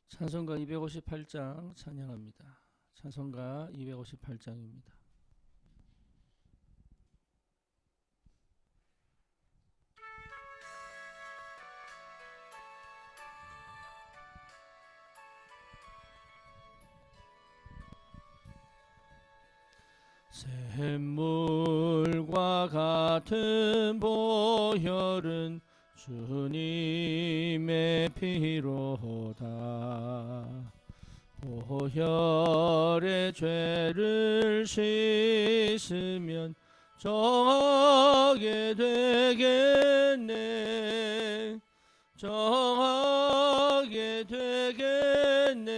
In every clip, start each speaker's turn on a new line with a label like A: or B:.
A: 찬송가 258장 찬양합니다. 찬송가 258장입니다. 샘물과 같은 보혈은 주님의 피로다. 보혈의 죄를 씻으면 정하게 되겠네. 정하게 되겠네.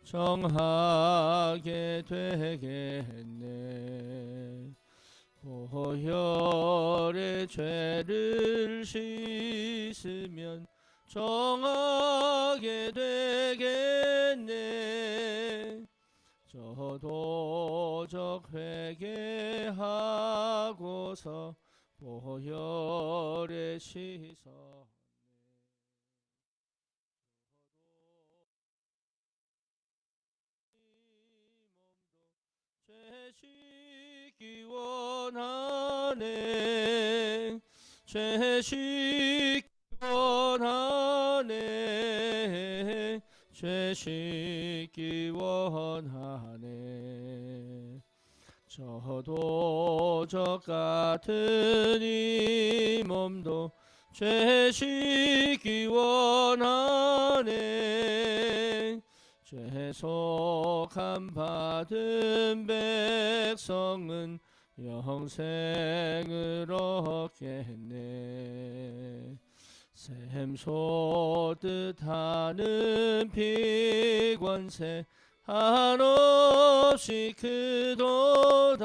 A: 정하게 되겠네. 보혈의 죄를 씻으면 정하게 되겠네. 저도적 회개하고서 보혈에 씻어 죄 씻기 원하네. 죄 씻기 원하네. 죄 씻기 원하네. 저도 저 같은 이 몸도 죄 씻기 원하네. 죄속함 받은 백성은 영생을 얻겠네. 샘솟듯 하는 피권세 한없이 크도다.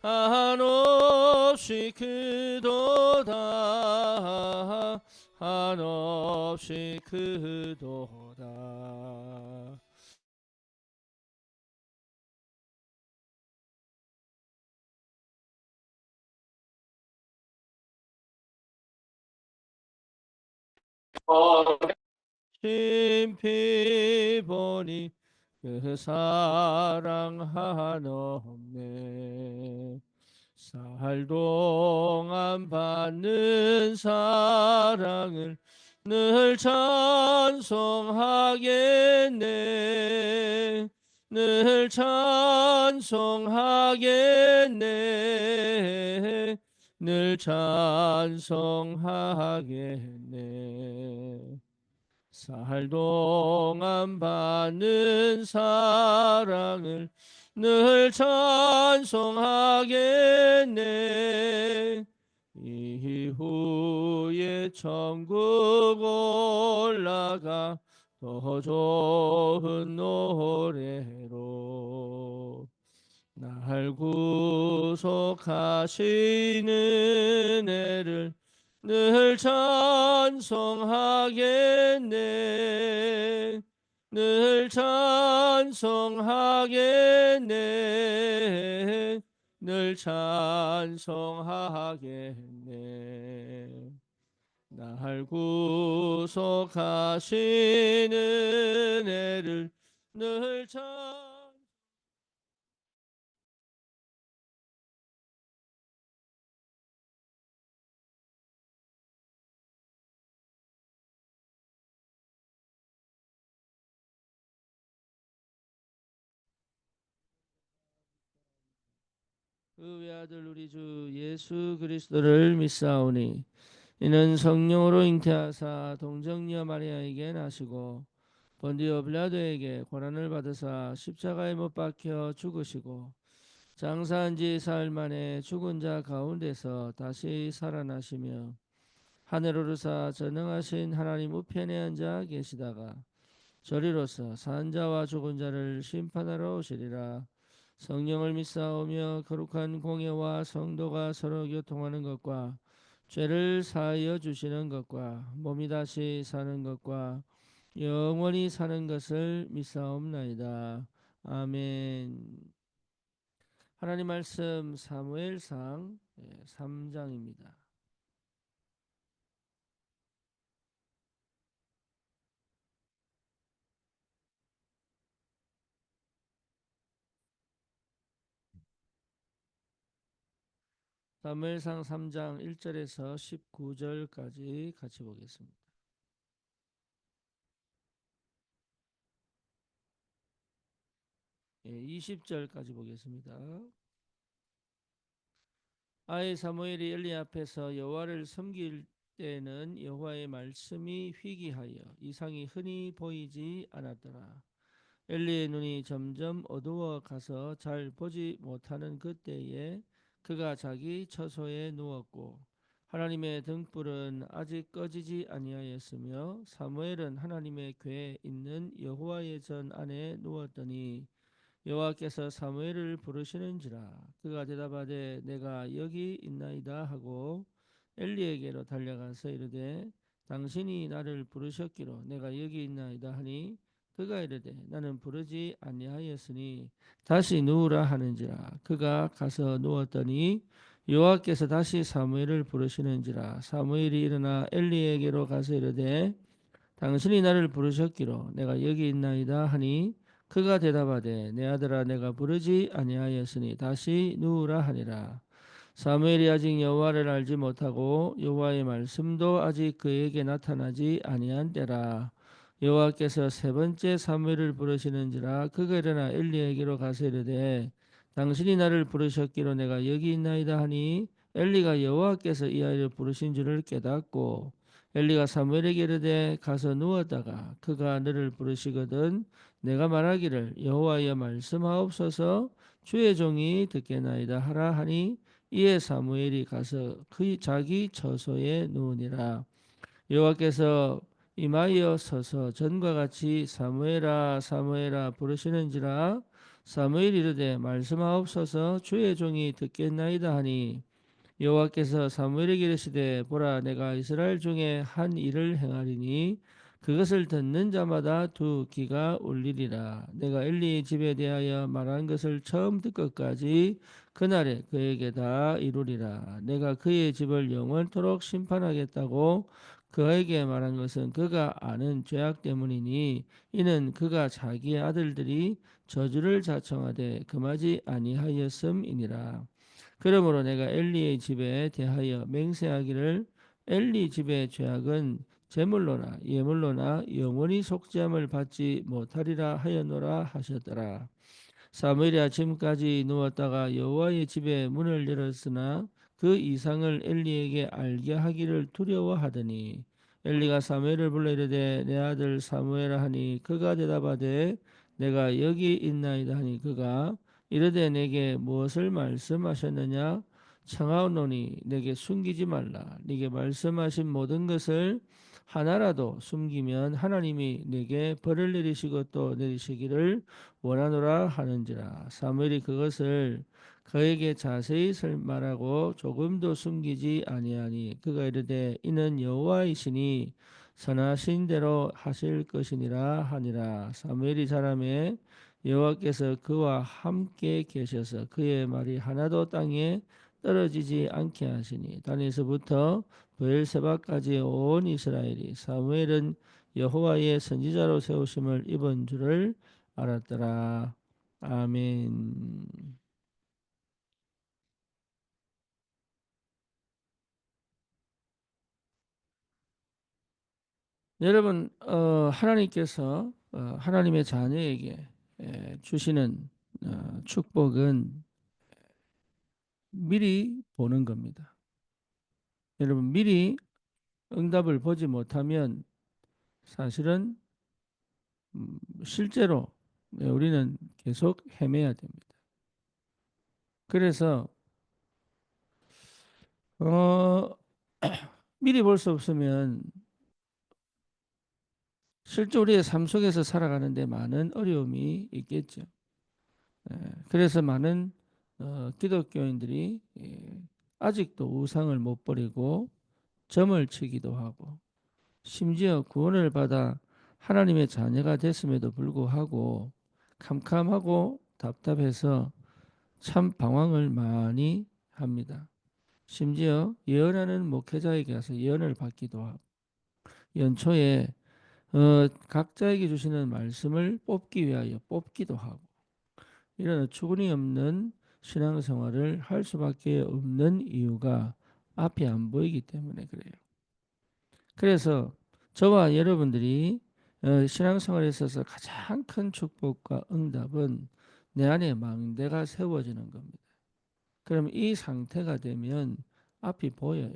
A: 한없이 크도다. 한없이 크도다. 심피 보니 그 사랑 한없네. 살 동안 받는 사랑을 늘 찬송하겠네. 늘 찬송하겠네. 늘 찬송하겠네. 살 동안 받는 사랑을 늘 찬송하겠네. 이후에 천국 올라가 더 좋은 노래로 날 구속하시는 애를 늘 찬송하겠네. 늘 찬송하겠네. 늘 찬송하겠네. 날 구속하시는 애를 늘 그 외아들 우리 주 예수 그리스도를 믿사오니 이는 성령으로 잉태하사 동정녀 마리아에게 나시고 본디오 빌라도에게 고난을 받으사 십자가에 못 박혀 죽으시고 장사한 지 사흘 만에 죽은 자 가운데서 다시 살아나시며 하늘 오르사 전능하신 하나님 우편에 앉아 계시다가 저리로서 산 자와 죽은 자를 심판하러 오시리라. 성령을 믿사오며 거룩한 공예와 성도가 서로 교통하는 것과 죄를 사하여 주시는 것과 몸이 다시 사는 것과 영원히 사는 것을 믿사옵나이다. 아멘. 하나님 말씀 사무엘상 3장입니다. 사무엘상 3장 1절에서 19절까지 같이 보겠습니다. 예, 20절까지 보겠습니다. 아이 사무엘이 엘리 앞에서 여호와를 섬길 때는 여호와의 말씀이 희귀하여 이상이 흔히 보이지 않았더라. 엘리의 눈이 점점 어두워 가서 잘 보지 못하는 그때에 그가 자기 처소에 누웠고 하나님의 등불은 아직 꺼지지 아니하였으며 사무엘은 하나님의 궤에 있는 여호와의 전 안에 누웠더니 여호와께서 사무엘을 부르시는지라 그가 대답하되 내가 여기 있나이다 하고 엘리에게로 달려가서 이르되 당신이 나를 부르셨기로 내가 여기 있나이다 하니 그가 이르되 나는 부르지 아니하였으니 다시 누우라 하는지라 그가 가서 누웠더니 여호와께서 다시 사무엘을 부르시는지라 사무엘이 일어나 엘리에게로 가서 이르되 당신이 나를 부르셨기로 내가 여기 있나이다 하니 그가 대답하되 내 아들아 내가 부르지 아니하였으니 다시 누우라 하니라. 사무엘이 아직 여호와를 알지 못하고 여호와의 말씀도 아직 그에게 나타나지 아니한 때라. 여호와께서 세 번째 사무엘을 부르시는지라 그가 일어나 엘리에게로 가서 이르되 당신이 나를 부르셨기로 내가 여기 있나이다 하니 엘리가 여호와께서 이 아이를 부르신 줄을 깨닫고 엘리가 사무엘에게 이르되 가서 누웠다가 그가 너를 부르시거든 내가 말하기를 여호와여 말씀하옵소서 주의 종이 듣겠나이다 하라 하니 이에 사무엘이 가서 그 자기 처소에 누우니라. 여호와께서 임하여 서서 전과 같이 사무엘아 사무엘아 부르시는지라 사무엘이 이르되 말씀하옵소서 주의 종이 듣겠나이다 하니 여호와께서 사무엘에게 이르시되 보라 내가 이스라엘 중에 한 일을 행하리니 그것을 듣는 자마다 두 귀가 울리리라. 내가 엘리의 집에 대하여 말한 것을 처음부터 끝까지 그날에 그에게 다 이루리라. 내가 그의 집을 영원토록 심판하겠다고 그에게 말한 것은 그가 아는 죄악 때문이니 이는 그가 자기의 아들들이 저주를 자청하되 금하지 아니하였음이니라. 그러므로 내가 엘리의 집에 대하여 맹세하기를 엘리 집의 죄악은 제물로나 예물로나 영원히 속죄함을 받지 못하리라 하였노라 하셨더라. 사무엘이 아침까지 누웠다가 여호와의 집에 문을 열었으나 그 이상을 엘리에게 알게 하기를 두려워하더니 엘리가 사무엘을 불러 이르되 내 아들 사무엘아 하니 그가 대답하되 내가 여기 있나이다 하니 그가 이르되 내게 무엇을 말씀하셨느냐 청하오노니 내게 숨기지 말라 네게 말씀하신 모든 것을 하나라도 숨기면 하나님이 내게 벌을 내리시고 또 내리시기를 원하노라 하는지라. 사무엘이 그것을 그에게 자세히 말하고 조금도 숨기지 아니하니 그가 이르되 이는 여호와이시니 선하신 대로 하실 것이니라 하니라. 사무엘이 자라매 여호와께서 그와 함께 계셔서 그의 말이 하나도 땅에 떨어지지 않게 하시니 단에서부터 브엘세바까지 온 이스라엘이 사무엘은 여호와의 선지자로 세우심을 입은 줄을 알았더라. 아멘. 여러분, 하나님께서 하나님의 자녀에게 주시는 축복은 미리 보는 겁니다. 여러분, 미리 응답을 보지 못하면 사실은 실제로 우리는 계속 헤매야 됩니다. 그래서 어, 미리 볼 수 없으면 실제 우리의 삶 속에서 살아가는데 많은 어려움이 있겠죠. 그래서 많은 기독교인들이 아직도 우상을 못 버리고 점을 치기도 하고 심지어 구원을 받아 하나님의 자녀가 됐음에도 불구하고 캄캄하고 답답해서 참 방황을 많이 합니다. 심지어 예언하는 목회자에게 가서 예언을 받기도 하고 연초에 각자에게 주시는 말씀을 뽑기 위하여 뽑기도 하고 이런 어처구니 없는 신앙생활을 할 수밖에 없는 이유가 앞이 안 보이기 때문에 그래요. 그래서 저와 여러분들이 신앙생활에 있어서 가장 큰 축복과 응답은 내 안에 망대가 세워지는 겁니다. 그럼 이 상태가 되면 앞이 보여요.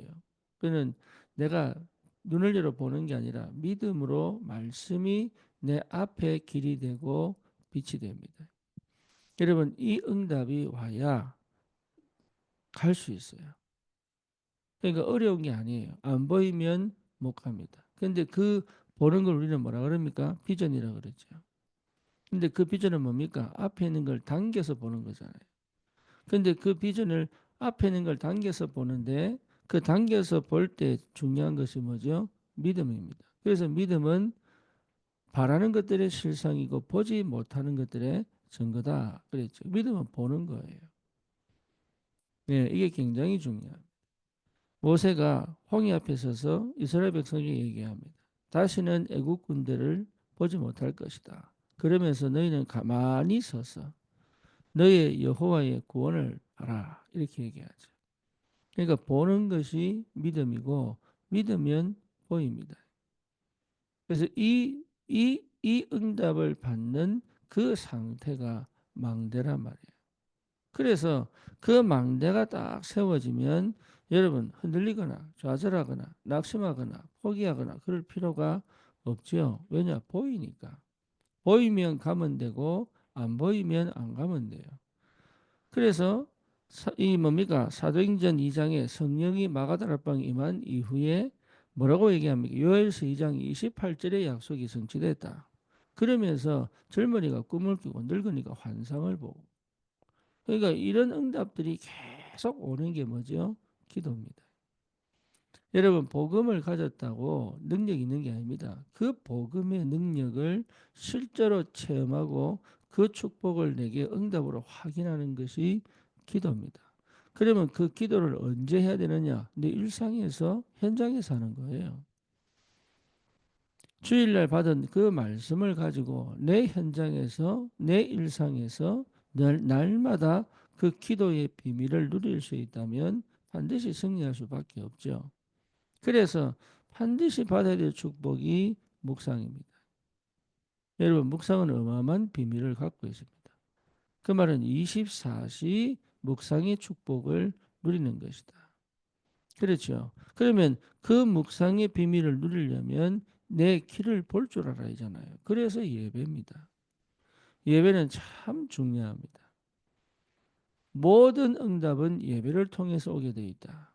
A: 그는 내가 눈을 열어 보는 게 아니라 믿음으로 말씀이 내 앞에 길이 되고 빛이 됩니다. 여러분, 이 응답이 와야 갈 수 있어요. 그러니까 어려운 게 아니에요. 안 보이면 못 갑니다. 근데 그 보는 걸 우리는 뭐라 그럽니까? 비전이라 그러죠. 근데 그 비전은 뭡니까? 앞에 있는 걸 당겨서 보는 거잖아요. 근데 그 비전을 앞에 있는 걸 당겨서 보는데 그 당겨서 볼 때 중요한 것이 뭐죠? 믿음입니다. 그래서 믿음은 바라는 것들의 실상이고 보지 못하는 것들의 증거다. 그랬죠. 믿음은 보는 거예요. 네, 이게 굉장히 중요합니다. 모세가 홍해 앞에 서서 이스라엘 백성에게 얘기합니다. 다시는 애국 군대를 보지 못할 것이다. 그러면서 너희는 가만히 서서 너의 여호와의 구원을 봐라. 이렇게 얘기하죠. 그러니까 보는 것이 믿음이고 믿으면 보입니다. 그래서 이 응답을 받는 그 상태가 망대란 말이에요. 그래서 그 망대가 딱 세워지면 여러분 흔들리거나 좌절하거나 낙심하거나 포기하거나 그럴 필요가 없죠. 왜냐? 보이니까. 보이면 가면 되고 안 보이면 안 가면 돼요. 그래서 이 뭡니까? 사도행전 2장에 성령이 마가다락방에 임한 이후에 뭐라고 얘기합니까? 요엘서 2장 28절의 약속이 성취됐다. 그러면서 젊은이가 꿈을 꾸고 늙은이가 환상을 보고 그러니까 이런 응답들이 계속 오는 게 뭐죠? 기도입니다. 여러분 복음을 가졌다고 능력이 있는 게 아닙니다. 그 복음의 능력을 실제로 체험하고 그 축복을 내게 응답으로 확인하는 것이 기도입니다. 그러면 그 기도를 언제 해야 되느냐? 내 일상에서 현장에서 하는 거예요. 주일날 받은 그 말씀을 가지고 내 현장에서 내 일상에서 날마다 그 기도의 비밀을 누릴 수 있다면 반드시 승리할 수밖에 없죠. 그래서 반드시 받아야 될 축복이 묵상입니다. 여러분 묵상은 어마어마한 비밀을 갖고 있습니다. 그 말은 24시 묵상의 축복을 누리는 것이다. 그렇죠. 그러면 그 묵상의 비밀을 누리려면 내 길을 볼 줄 알아야잖아요. 그래서 예배입니다. 예배는 참 중요합니다. 모든 응답은 예배를 통해서 오게 되어 있다.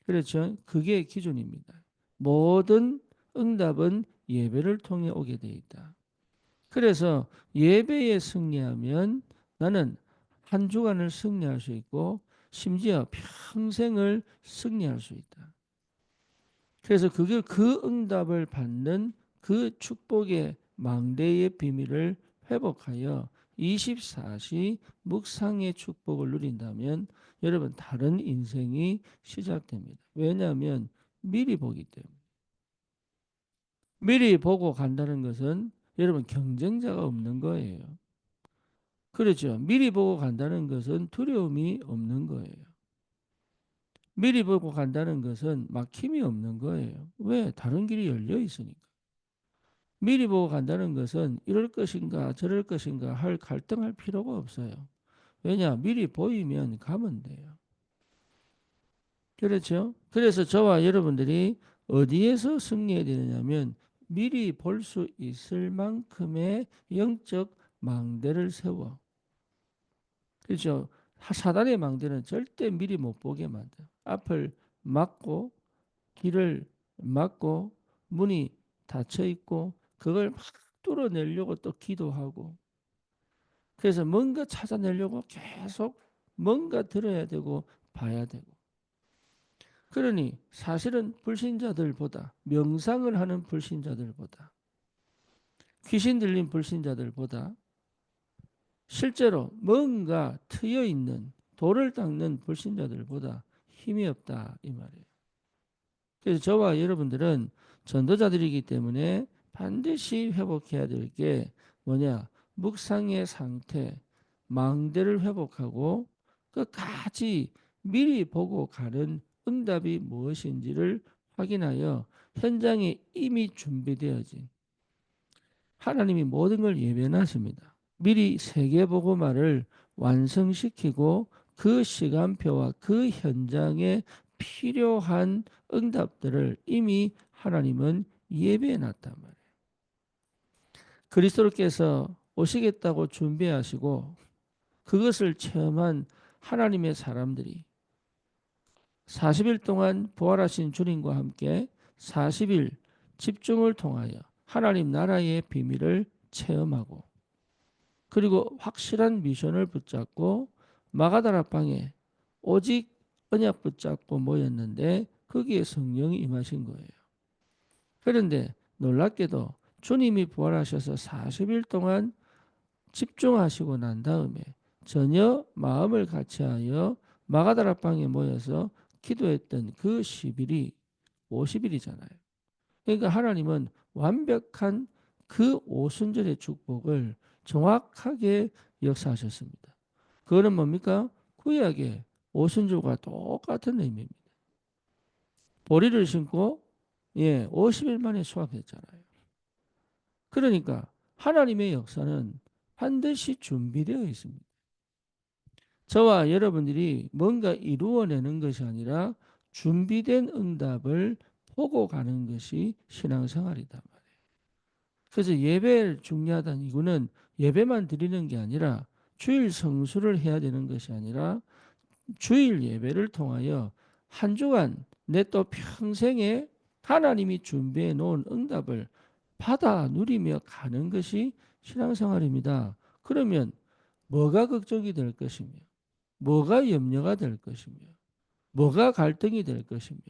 A: 그렇죠. 그게 기준입니다. 모든 응답은 예배를 통해 오게 되어 있다. 그래서 예배에 승리하면 나는 한 주간을 승리할 수 있고 심지어 평생을 승리할 수 있다. 그래서 그게 그 응답을 받는 그 축복의 망대의 비밀을 회복하여 24시 묵상의 축복을 누린다면 여러분 다른 인생이 시작됩니다. 왜냐하면 미리 보기 때문에. 미리 보고 간다는 것은 여러분 경쟁자가 없는 거예요. 그렇죠. 미리 보고 간다는 것은 두려움이 없는 거예요. 미리 보고 간다는 것은 막힘이 없는 거예요. 왜? 다른 길이 열려 있으니까. 미리 보고 간다는 것은 이럴 것인가 저럴 것인가 할 갈등할 필요가 없어요. 왜냐? 미리 보이면 가면 돼요. 그렇죠? 그래서 저와 여러분들이 어디에서 승리해야 되느냐면 미리 볼 수 있을 만큼의 영적 망대를 세워. 그렇죠? 사단의 망대는 절대 미리 못 보게 만들어. 앞을 막고 길을 막고 문이 닫혀 있고 그걸 막 뚫어내려고 또 기도하고 그래서 뭔가 찾아내려고 계속 뭔가 들어야 되고 봐야 되고 그러니 사실은 불신자들보다 명상을 하는 불신자들보다 귀신 들린 불신자들보다 실제로 뭔가 트여 있는 돌을 닦는 불신자들보다 힘이 없다 이 말이에요. 그래서 저와 여러분들은 전도자들이기 때문에 반드시 회복해야 될 게 뭐냐? 묵상의 상태, 망대를 회복하고 끝까지 미리 보고 가는 응답이 무엇인지를 확인하여 현장에 이미 준비되어진 하나님이 모든 걸 예배하십니다. 미리 세계복음화를 완성시키고 그 시간표와 그 현장에 필요한 응답들을 이미 하나님은 예배해 놨단 말이에요. 그리스도께서 오시겠다고 준비하시고 그것을 체험한 하나님의 사람들이 40일 동안 부활하신 주님과 함께 40일 집중을 통하여 하나님 나라의 비밀을 체험하고 그리고 확실한 미션을 붙잡고 마가다라 방에 오직 언약 붙잡고 모였는데 거기에 성령이 임하신 거예요. 그런데 놀랍게도 주님이 부활하셔서 40일 동안 집중하시고 난 다음에 전혀 마음을 같이하여 마가다라 방에 모여서 기도했던 그 10일이 50일이잖아요. 그러니까 하나님은 완벽한 그 오순절의 축복을 정확하게 역사하셨습니다. 그거는 뭡니까? 구약의 오순절과 똑같은 의미입니다. 보리를 심고 50일 만에 수확했잖아요. 그러니까 하나님의 역사는 반드시 준비되어 있습니다. 저와 여러분들이 뭔가 이루어내는 것이 아니라 준비된 응답을 보고 가는 것이 신앙생활이다 말이에요. 그래서 예배를 중요하다는 이유는 예배만 드리는 게 아니라 주일 성수를 해야 되는 것이 아니라 주일 예배를 통하여 한 주간 내 또 평생에 하나님이 준비해 놓은 응답을 받아 누리며 가는 것이 신앙생활입니다. 그러면 뭐가 걱정이 될 것이며 뭐가 염려가 될 것이며 뭐가 갈등이 될 것이며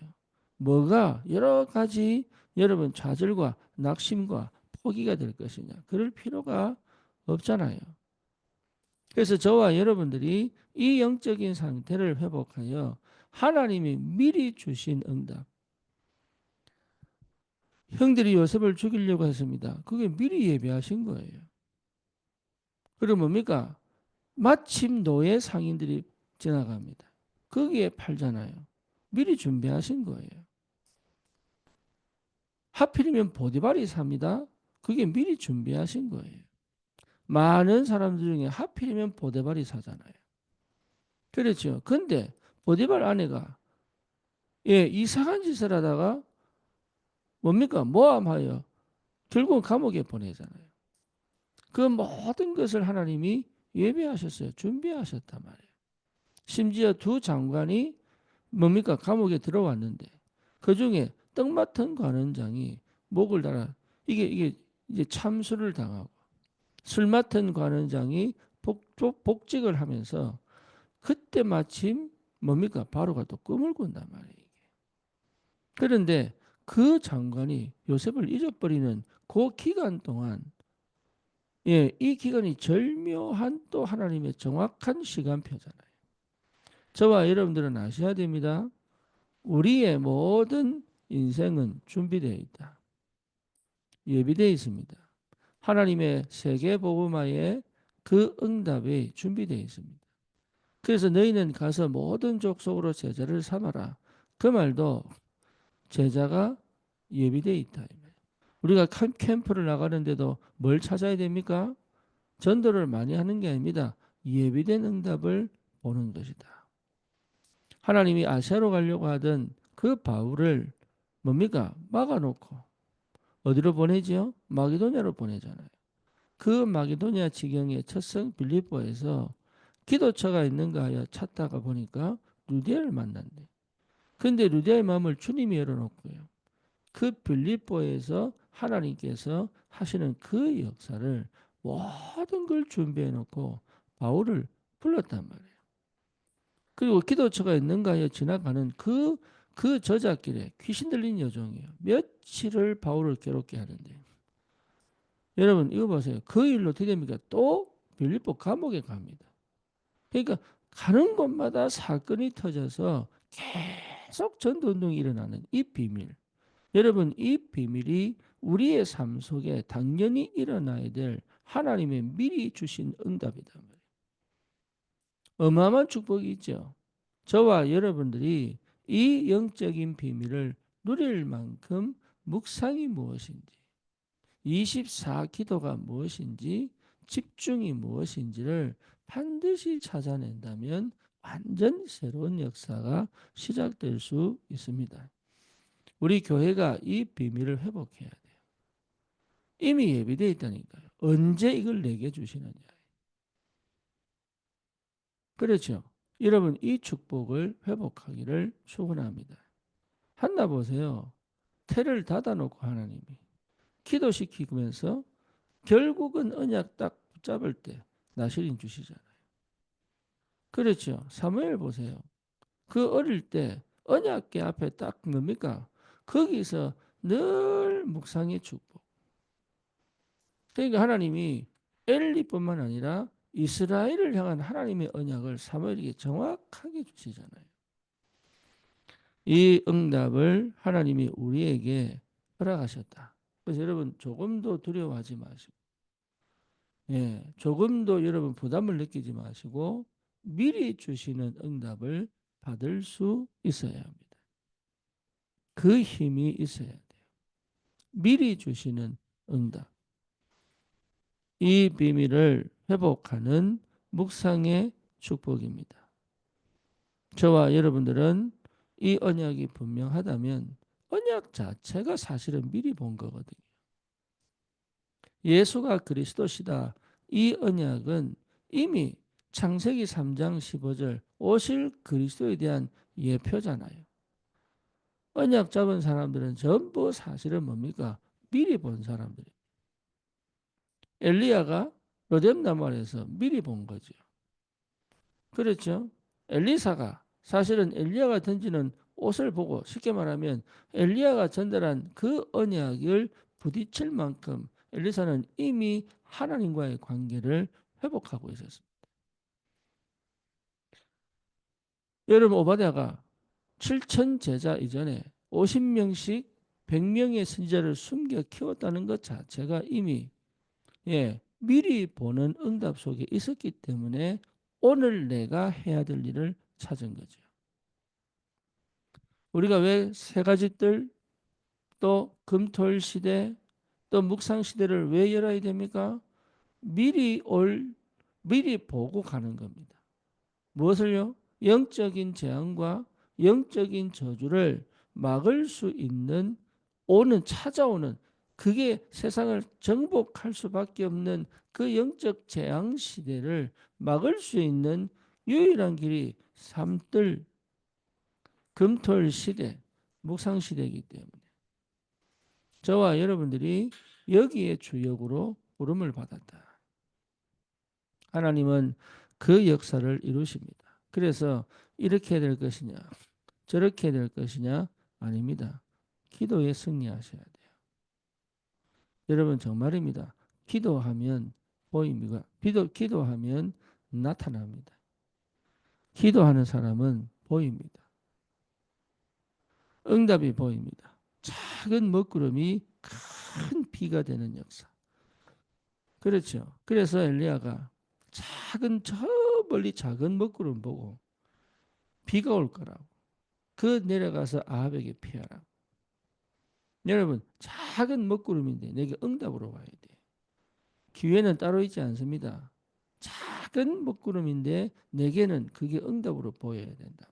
A: 뭐가 여러 가지 여러분 좌절과 낙심과 포기가 될 것이냐 그럴 필요가 없잖아요. 그래서 저와 여러분들이 이 영적인 상태를 회복하여 하나님이 미리 주신 응답 형들이 요셉을 죽이려고 했습니다. 그게 미리 예배하신 거예요. 그럼 뭡니까? 마침 노예 상인들이 지나갑니다. 거기에 팔잖아요. 미리 준비하신 거예요. 하필이면 보디발이 삽니다. 그게 미리 준비하신 거예요. 많은 사람들 중에 하필이면 보디발이 사잖아요. 그렇죠. 근데 보디발 아내가 이상한 짓을 하다가 뭡니까? 모함하여 결국은 감옥에 보내잖아요. 그 모든 것을 하나님이 예배하셨어요. 준비하셨단 말이에요. 심지어 두 장관이 뭡니까? 감옥에 들어왔는데 그 중에 떡 맡은 관원장이 목을 달아 이게 이제 참수를 당하고 술 맡은 관원장이 복직을 하면서 그때 마침 뭡니까? 바로가 또 꿈을 꾼단 말이에요. 그런데 그 장관이 요셉을 잊어버리는 그 기간 동안 이 기간이 절묘한 또 하나님의 정확한 시간표잖아요. 저와 여러분들은 아셔야 됩니다. 우리의 모든 인생은 준비되어 있다. 예비되어 있습니다. 하나님의 세계복음화의 그 응답이 준비되어 있습니다. 그래서 너희는 가서 모든 족속으로 제자를 삼아라. 그 말도 제자가 예비되어 있다. 우리가 캠프를 나가는데도 뭘 찾아야 됩니까? 전도를 많이 하는 게 아닙니다. 예비된 응답을 보는 것이다. 하나님이 아시아로 가려고 하던 그 바울을 뭡니까? 막아놓고 어디로 보내지요? 마게도냐로 보내잖아요. 그 마게도냐 지경의 첫성 빌립보에서 기도처가 있는가 하여 찾다가 보니까 루디아를 만난대. 근데 루디아의 마음을 주님이 열어놓고요. 그 빌립보에서 하나님께서 하시는 그 역사를 모든 걸 준비해 놓고 바울을 불렀단 말이에요. 그리고 기도처가 있는가에 지나가는 그 저잣길에 귀신 들린 여종이에요. 며칠을 바울을 괴롭게 하는데 여러분 이거 보세요. 그 일로 어떻게 됩니까? 또 빌립보 감옥에 갑니다. 그러니까 가는 곳마다 사건이 터져서 계속 전도운동이 일어나는 이 비밀. 여러분 이 비밀이 우리의 삶 속에 당연히 일어나야 될 하나님의 미리 주신 응답이다. 어마어마한 축복이 있죠. 저와 여러분들이 이 영적인 비밀을 누릴 만큼 묵상이 무엇인지, 24 기도가 무엇인지, 집중이 무엇인지를 반드시 찾아낸다면 완전 새로운 역사가 시작될 수 있습니다. 우리 교회가 이 비밀을 회복해야 돼요. 이미 예비되어 있다니까요. 언제 이걸 내게 주시느냐. 그렇죠. 여러분 이 축복을 회복하기를 축원합니다. 한나 보세요. 태를 닫아놓고 하나님이 기도시키면서 결국은 언약 딱 붙잡을 때 나실인 주시잖아요. 그렇죠. 사무엘 보세요. 그 어릴 때 언약궤 앞에 딱 뭡니까? 거기서 늘 묵상의 축복. 그러니까 하나님이 엘리뿐만 아니라 이스라엘을 향한 하나님의 언약을 사무엘에게 정확하게 주시잖아요. 이 응답을 하나님이 우리에게 허락하셨다. 그래서 여러분 조금도 두려워하지 마시고, 예, 조금도 여러분 부담을 느끼지 마시고 미리 주시는 응답을 받을 수 있어야 합니다. 그 힘이 있어야 돼요. 미리 주시는 응답. 이 비밀을 회복하는 묵상의 축복입니다. 저와 여러분들은 이 언약이 분명하다면 언약 자체가 사실은 미리 본 거거든요. 예수가 그리스도시다. 이 언약은 이미 창세기 3장 15절 오실 그리스도에 대한 예표잖아요. 언약 잡은 사람들은 전부 사실은 뭡니까? 미리 본 사람들이에요. 엘리야가 로뎀나무 아래에서 미리 본 거죠. 그렇죠? 엘리사가 사실은 엘리야가 던지는 옷을 보고 쉽게 말하면 엘리야가 전달한 그 언약을 부딪힐 만큼 엘리사는 이미 하나님과의 관계를 회복하고 있었습니다. 여러분 오바댜가 7천 제자 이전에 50명씩 100명의 선지자를 숨겨 키웠다는 것 자체가 이미 미리 보는 응답 속에 있었기 때문에 오늘 내가 해야 될 일을 찾은 거죠. 우리가 왜 세 가지 뜰, 또 금토일 시대, 또 묵상 시대를 왜 열어야 됩니까? 미리 보고 가는 겁니다. 무엇을요? 영적인 재앙과 영적인 저주를 막을 수 있는 찾아오는 그게 세상을 정복할 수밖에 없는 그 영적 재앙 시대를 막을 수 있는 유일한 길이 삼뜰 금토일 시대, 묵상 시대이기 때문에 저와 여러분들이 여기에 주역으로 부름을 받았다. 하나님은 그 역사를 이루십니다. 그래서 이렇게 될 것이냐, 저렇게 될 것이냐 아닙니다. 기도에 승리하셔야 돼요. 여러분 정말입니다. 기도하면 보입니다. 기도하면 나타납니다. 기도하는 사람은 보입니다. 응답이 보입니다. 작은 먹구름이 큰 비가 되는 역사. 그렇죠. 그래서 엘리야가 저 멀리 작은 먹구름 보고 비가 올 거라고. 그 내려가서 아합에게 피하라. 여러분 작은 먹구름인데 내게 응답으로 와야 돼. 기회는 따로 있지 않습니다. 작은 먹구름인데 내게는 그게 응답으로 보여야 된다.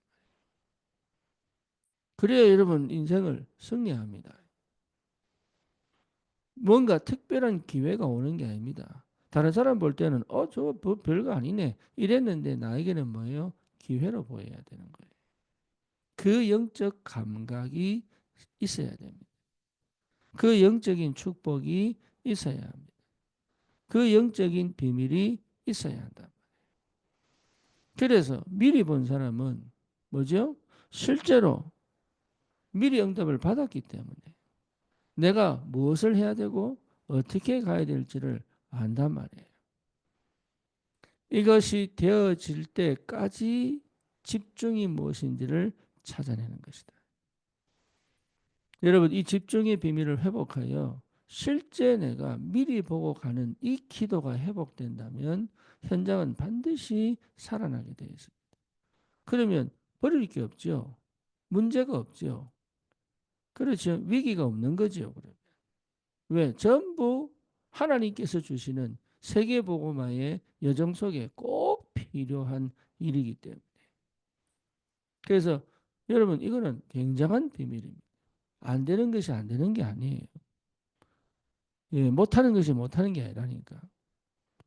A: 그래야 여러분 인생을 승리합니다. 뭔가 특별한 기회가 오는 게 아닙니다. 다른 사람 볼 때는 저 별거 아니네 이랬는데 나에게는 뭐예요? 기회로 보여야 되는 거예요. 그 영적 감각이 있어야 됩니다. 그 영적인 축복이 있어야 합니다. 그 영적인 비밀이 있어야 한다. 그래서 미리 본 사람은 뭐죠? 실제로 미리 응답을 받았기 때문에 내가 무엇을 해야 되고 어떻게 가야 될지를 안단 말이에요. 이것이 되어질 때까지 집중이 무엇인지를 찾아내는 것이다. 여러분 이 집중의 비밀을 회복하여 실제 내가 미리 보고 가는 이 기도가 회복된다면 현장은 반드시 살아나게 되어 있습니다. 그러면 버릴 게 없죠. 문제가 없죠. 그렇죠. 위기가 없는 거죠. 그러면. 왜? 전부 하나님께서 주시는 세계복음화의 여정 속에 꼭 필요한 일이기 때문에. 그래서 여러분 이거는 굉장한 비밀입니다. 안 되는 것이 안 되는 게 아니에요. 예, 못하는 것이 못하는 게 아니라니까.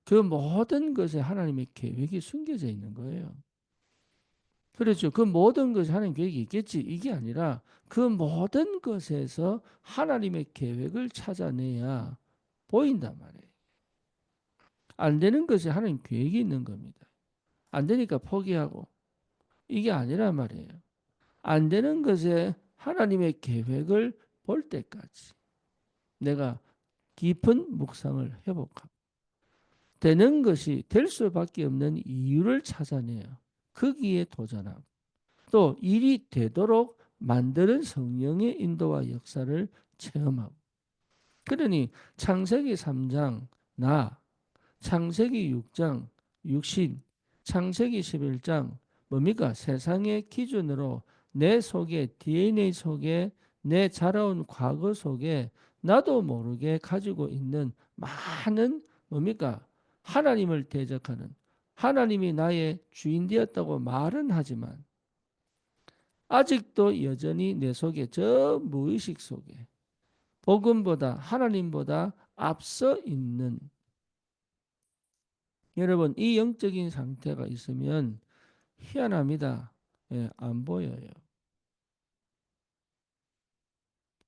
A: 그 모든 것에 하나님의 계획이 숨겨져 있는 거예요. 그렇죠. 그 모든 것이 하나님 계획이 있겠지. 이게 아니라 그 모든 것에서 하나님의 계획을 찾아내야 보인단 말이에요. 안 되는 것에 하나님 계획이 있는 겁니다. 안 되니까 포기하고 이게 아니란 말이에요. 안 되는 것에 하나님의 계획을 볼 때까지 내가 깊은 묵상을 회복하고 되는 것이 될 수밖에 없는 이유를 찾아내요. 거기에 도전하고 또 일이 되도록 만드는 성령의 인도와 역사를 체험하고 그러니 창세기 3장 나 창세기 6장 육신 창세기 11장 뭡니까? 세상의 기준으로 내 속에 DNA 속에 내 자라온 과거 속에 나도 모르게 가지고 있는 많은 뭡니까? 하나님을 대적하는 하나님이 나의 주인 되었다고 말은 하지만 아직도 여전히 내 속에 저 무의식 속에 복음보다 하나님보다 앞서 있는 여러분 이 영적인 상태가 있으면 희한합니다. 예, 안 보여요.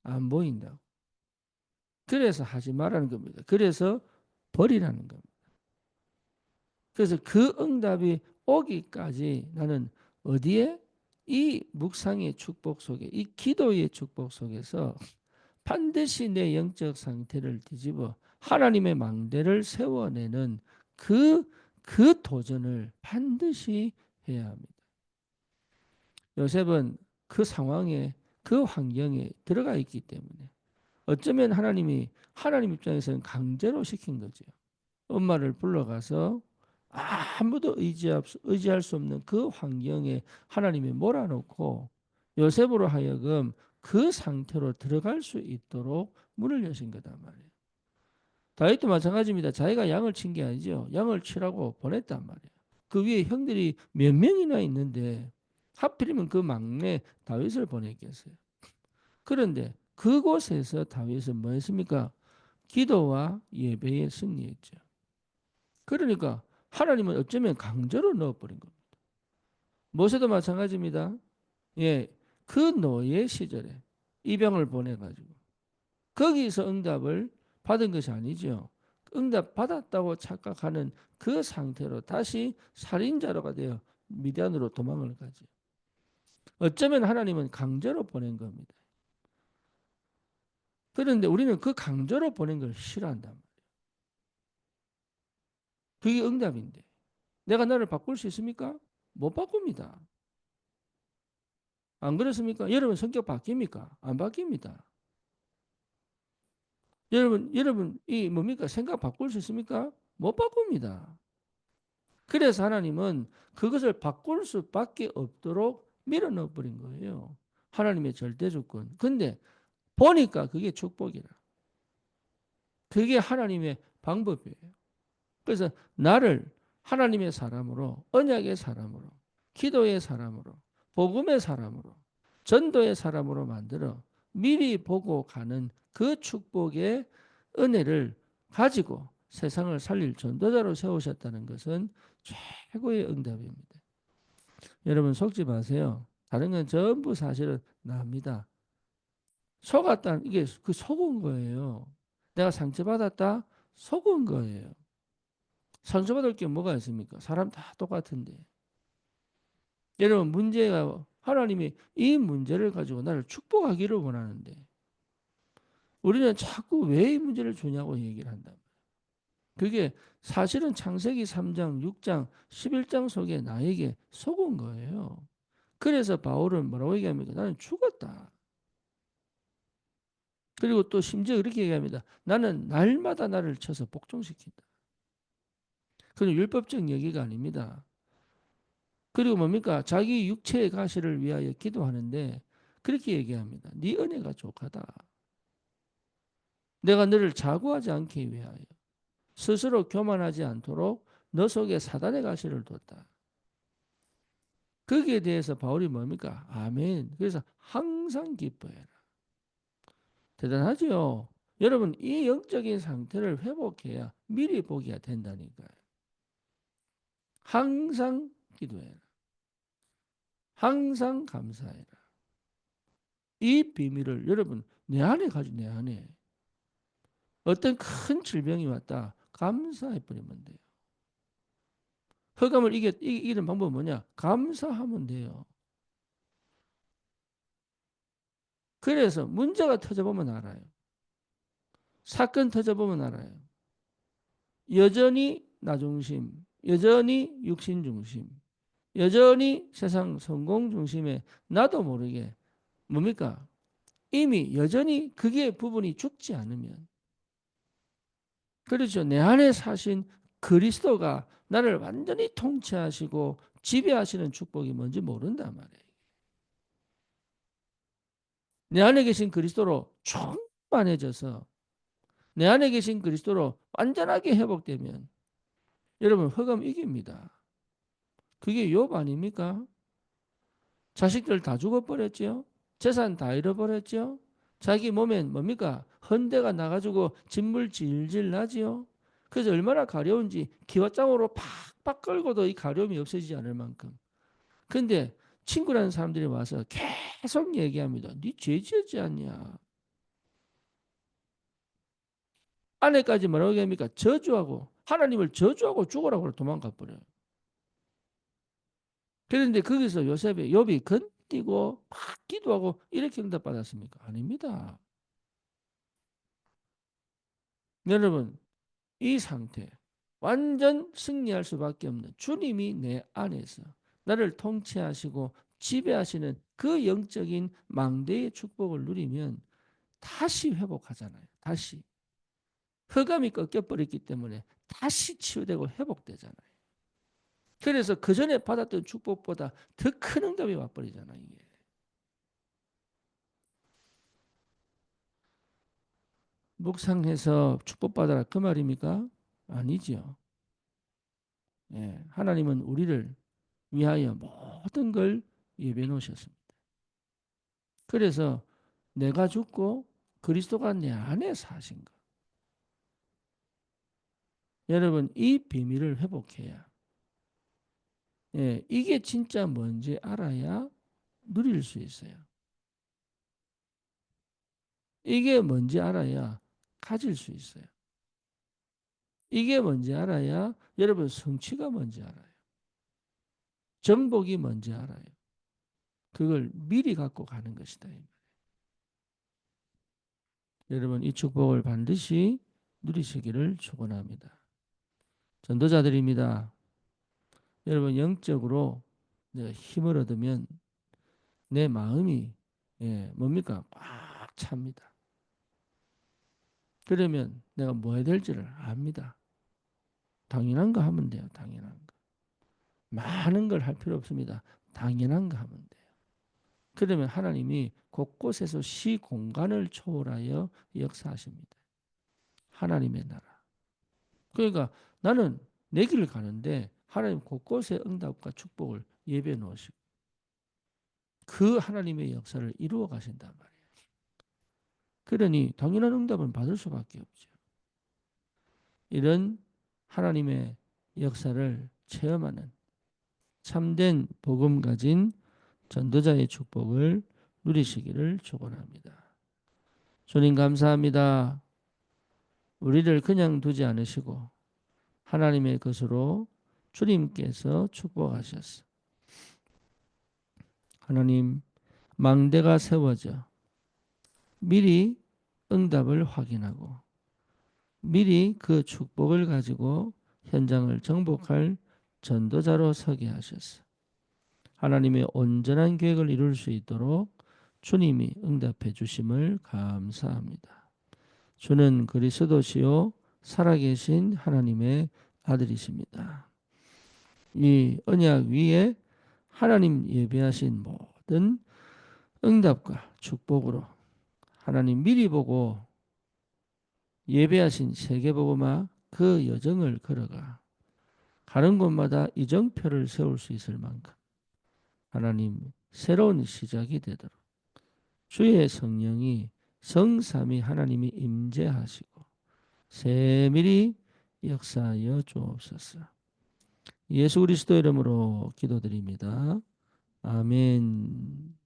A: 안 보인다고. 그래서 하지 말라는 겁니다. 그래서 버리라는 겁니다. 그래서 그 응답이 오기까지 나는 어디에 이 묵상의 축복 속에 이 기도의 축복 속에서 반드시 내 영적 상태를 뒤집어 하나님의 망대를 세워내는 그, 그 도전을 반드시 해야 합니다. 요셉은 그 상황에 그 환경에 들어가 있기 때문에 어쩌면 하나님 입장에서는 강제로 시킨 거죠. 엄마를 불러가서 아무도 의지할 수 없는 그 환경에 하나님이 몰아놓고 요셉으로 하여금 그 상태로 들어갈 수 있도록 문을 여신 거단 말이에요. 다윗도 마찬가지입니다. 자기가 양을 친 게 아니죠. 양을 치라고 보냈단 말이에요. 그 위에 형들이 몇 명이나 있는데 하필이면 그 막내 다윗을 보냈겠어요. 그런데 그곳에서 다윗은 뭐 했습니까? 기도와 예배에 승리했죠. 그러니까 하나님은 어쩌면 강제로 넣어버린 겁니다. 모세도 마찬가지입니다. 예, 그 노예 시절에 이병을 보내가지고 거기서 응답을 받은 것이 아니죠. 응답 받았다고 착각하는 그 상태로 다시 살인자로가 되어 미디안으로 도망을 가죠. 어쩌면 하나님은 강제로 보낸 겁니다. 그런데 우리는 그 강제로 보낸 걸 싫어한단 말이에요. 그게 응답인데. 내가 나를 바꿀 수 있습니까? 못 바꿉니다. 안 그렇습니까? 여러분 성격 바뀝니까? 안 바뀝니다. 여러분 이 뭡니까? 생각 바꿀 수 있습니까? 못 바꿉니다. 그래서 하나님은 그것을 바꿀 수밖에 없도록 밀어넣어 버린 거예요. 하나님의 절대 주권. 근데 보니까 그게 축복이라. 그게 하나님의 방법이에요. 그래서 나를 하나님의 사람으로, 언약의 사람으로, 기도의 사람으로, 복음의 사람으로, 전도의 사람으로 만들어 미리 보고 가는 그 축복의 은혜를 가지고 세상을 살릴 전도자로 세우셨다는 것은 최고의 응답입니다. 여러분 속지 마세요. 다른 건 전부 사실은 납니다. 속았다 이게 그 속은 거예요. 내가 상처받았다 속은 거예요. 상처받을 게 뭐가 있습니까? 사람 다 똑같은데. 여러분 문제가 하나님이 이 문제를 가지고 나를 축복하기를 원하는데 우리는 자꾸 왜 이 문제를 주냐고 얘기를 한다. 그게 사실은 창세기 3장, 6장, 11장 속에 나에게 속은 거예요. 그래서 바울은 뭐라고 얘기합니까? 나는 죽었다. 그리고 또 심지어 이렇게 얘기합니다. 나는 날마다 나를 쳐서 복종시킨다. 그건 율법적 얘기가 아닙니다. 그리고 뭡니까? 자기 육체의 가시를 위하여 기도하는데 그렇게 얘기합니다. 네 은혜가 족하다. 내가 너를 자고하지 않기 위하여 스스로 교만하지 않도록 너 속에 사단의 가시를 뒀다. 거기에 대해서 바울이 뭡니까? 아멘. 그래서 항상 기뻐해라. 대단하죠? 여러분, 이 영적인 상태를 회복해야 미리 보기가 된다니까요. 항상 기도해라. 항상 감사해라. 이 비밀을 여러분 내 안에 가지고 내 안에 어떤 큰 질병이 왔다. 감사해 버리면 돼요. 흑암을 이기는 방법은 뭐냐? 감사하면 돼요. 그래서 문제가 터져보면 알아요. 사건 터져보면 알아요. 여전히 나 중심, 여전히 육신 중심, 여전히 세상 성공 중심에 나도 모르게 뭡니까? 이미 여전히 그게 부분이 죽지 않으면 그렇죠. 내 안에 사신 그리스도가 나를 완전히 통치하시고 지배하시는 축복이 뭔지 모른단 말이에요. 내 안에 계신 그리스도로 충만해져서 내 안에 계신 그리스도로 완전하게 회복되면 여러분 흑암 이깁니다. 그게 욥 아닙니까? 자식들 다 죽어버렸죠. 재산 다 잃어버렸죠. 자기 몸엔 뭡니까? 헌대가 나가지고 진물 질질 나지요. 그래서 얼마나 가려운지 기와장으로 팍팍 끌고도 이 가려움이 없어지지 않을 만큼. 근데 친구라는 사람들이 와서 계속 얘기합니다. 네 죄 지었지 않냐. 아내까지 뭐라고 얘기합니까? 저주하고 하나님을 저주하고 죽으라고 도망가 버려요. 그런데 거기서 요셉의 욥이 건띠고 막 기도하고 이렇게 응답받았습니까? 아닙니다. 여러분 이 상태 완전 승리할 수밖에 없는 주님이 내 안에서 나를 통치하시고 지배하시는 그 영적인 망대의 축복을 누리면 다시 회복하잖아요. 다시. 흑암이 꺾여버렸기 때문에 다시 치유되고 회복되잖아요. 그래서 그 전에 받았던 축복보다 더 큰 응답이 와버리잖아요. 이게. 묵상해서 축복받아라 그 말입니까? 아니죠. 예, 하나님은 우리를 위하여 모든 걸 예배해 놓으셨습니다. 그래서 내가 죽고 그리스도가 내 안에 사신 것. 여러분 이 비밀을 회복해야 예, 이게 진짜 뭔지 알아야 누릴 수 있어요. 이게 뭔지 알아야 가질 수 있어요. 이게 뭔지 알아야 여러분 성취가 뭔지 알아요. 정복이 뭔지 알아요. 그걸 미리 갖고 가는 것이다. 여러분 이 축복을 반드시 누리시기를 축원합니다. 전도자들입니다. 여러분 영적으로 내가 힘을 얻으면 내 마음이 예, 뭡니까? 꽉 찹니다. 그러면 내가 뭐 해야 될지를 압니다. 당연한 거 하면 돼요. 당연한 거. 많은 걸 할 필요 없습니다. 당연한 거 하면 돼요. 그러면 하나님이 곳곳에서 시 공간을 초월하여 역사하십니다. 하나님의 나라. 그러니까 나는 내 길을 가는데 하나님 곳곳에 응답과 축복을 예배해 놓으시고 그 하나님의 역사를 이루어 가신단 말이에요. 그러니 당연한 응답은 받을 수밖에 없죠. 이런 하나님의 역사를 체험하는 참된 복음 가진 전도자의 축복을 누리시기를 축원합니다. 주님 감사합니다. 우리를 그냥 두지 않으시고 하나님의 것으로 주님께서 축복하셨어. 하나님 망대가 세워져 미리 응답을 확인하고 미리 그 축복을 가지고 현장을 정복할 전도자로 서게 하셨어. 하나님의 온전한 계획을 이룰 수 있도록 주님이 응답해 주심을 감사합니다. 주는 그리스도시요 살아계신 하나님의 아들이십니다. 이 언약 위에 하나님 예비하신 모든 응답과 축복으로 하나님 미리 보고 예배하신 세계복음화 그 여정을 걸어가 가는 곳마다 이정표를 세울 수 있을 만큼 하나님 새로운 시작이 되도록 주의 성령이 성삼위 하나님이 임재하시고 세밀히 역사하여 주옵소서. 예수 그리스도 이름으로 기도드립니다. 아멘.